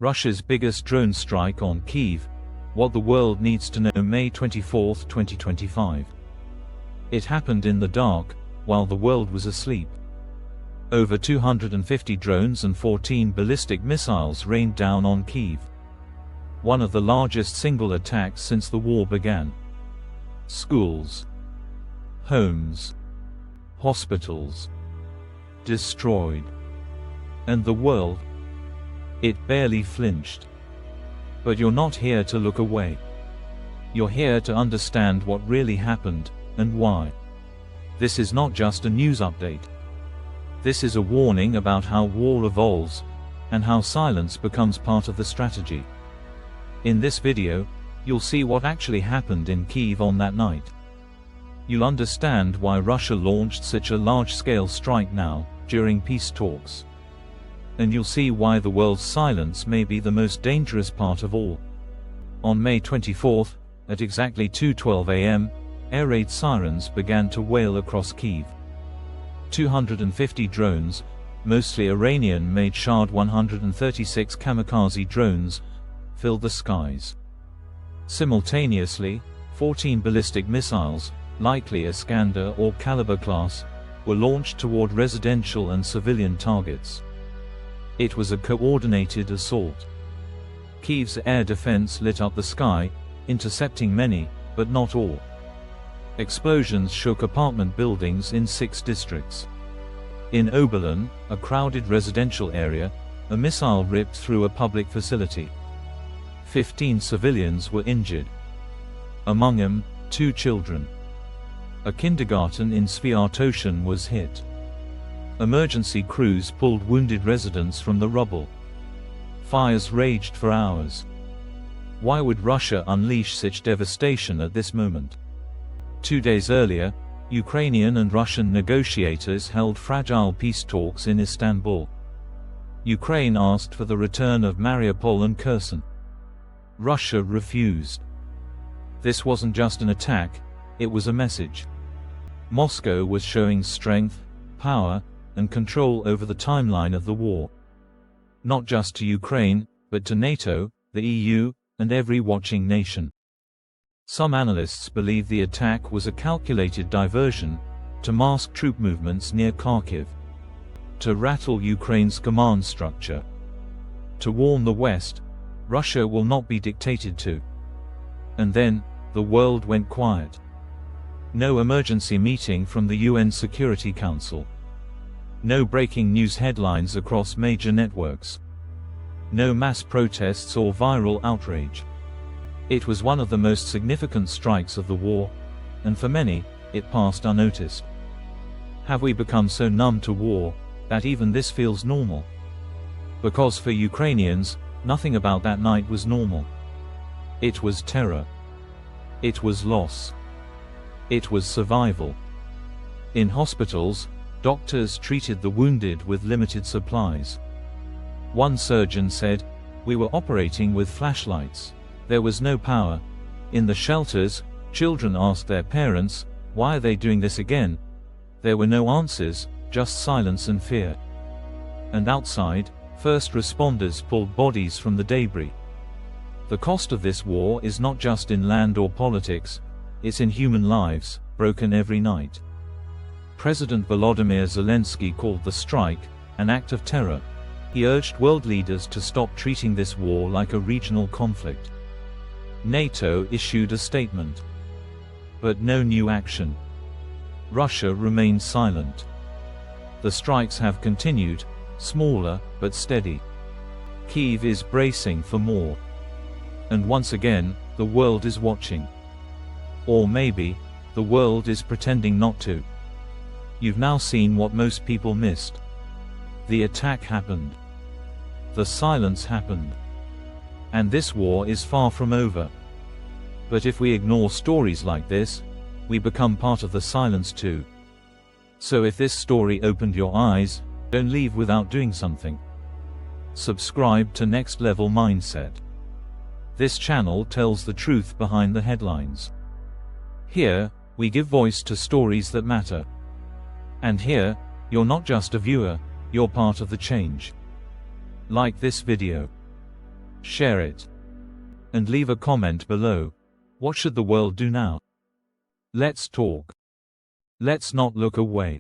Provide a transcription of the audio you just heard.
Russia's biggest drone strike on Kyiv, what the world needs to know. May 24, 2025. It happened in the dark, while the world was asleep. Over 250 drones and 14 ballistic missiles rained down on Kyiv. One of the largest single attacks since the war began. Schools, homes, hospitals destroyed. And the world, it barely flinched. But you're not here to look away. You're here to understand what really happened, and why. This is not just a news update. This is a warning about how war evolves, and how silence becomes part of the strategy. In this video, you'll see what actually happened in Kyiv on that night. You'll understand why Russia launched such a large-scale strike now, during peace talks. And you'll see why the world's silence may be the most dangerous part of all. On May 24, at exactly 2:12 a.m., air raid sirens began to wail across Kyiv. 250 drones, mostly Iranian-made Shahd 136 kamikaze drones, filled the skies. Simultaneously, 14 ballistic missiles, likely Iskander or Caliber class, were launched toward residential and civilian targets. It was a coordinated assault. Kyiv's air defense lit up the sky, intercepting many, but not all. Explosions shook apartment buildings in 6 districts. In Oberlin, a crowded residential area, a missile ripped through a public facility. 15 civilians were injured. Among them, 2 children. A kindergarten in Sviatoshan was hit. Emergency crews pulled wounded residents from the rubble. Fires raged for hours. Why would Russia unleash such devastation at this moment? 2 days earlier, Ukrainian and Russian negotiators held fragile peace talks in Istanbul. Ukraine asked for the return of Mariupol and Kherson. Russia refused. This wasn't just an attack, it was a message. Moscow was showing strength, power, and control over the timeline of the war. Not just to Ukraine, but to NATO, the EU, and every watching nation. Some analysts believe the attack was a calculated diversion, to mask troop movements near Kharkiv. To rattle Ukraine's command structure. To warn the West, Russia will not be dictated to. And then, the world went quiet. No emergency meeting from the UN Security Council. No breaking news headlines across major networks. No mass protests or viral outrage. It was one of the most significant strikes of the war, and for many, it passed unnoticed. Have we become so numb to war, that even this feels normal? Because for Ukrainians, nothing about that night was normal. It was terror. It was loss. It was survival. In hospitals, doctors treated the wounded with limited supplies. One surgeon said, "We were operating with flashlights. There was no power." In the shelters, children asked their parents, "Why are they doing this again?" There were no answers, just silence and fear. And outside, first responders pulled bodies from the debris. The cost of this war is not just in land or politics, it's in human lives, broken every night. President Volodymyr Zelensky called the strike an act of terror. He urged world leaders to stop treating this war like a regional conflict. NATO issued a statement. But no new action. Russia remained silent. The strikes have continued, smaller, but steady. Kyiv is bracing for more. And once again, the world is watching. Or maybe, the world is pretending not to. You've now seen what most people missed. The attack happened. The silence happened. And this war is far from over. But if we ignore stories like this, we become part of the silence too. So if this story opened your eyes, don't leave without doing something. Subscribe to Next Level Mindset. This channel tells the truth behind the headlines. Here, we give voice to stories that matter. And here, you're not just a viewer, you're part of the change. Like this video. share it, and leave a comment below. What should the world do now? Let's talk. Let's not look away.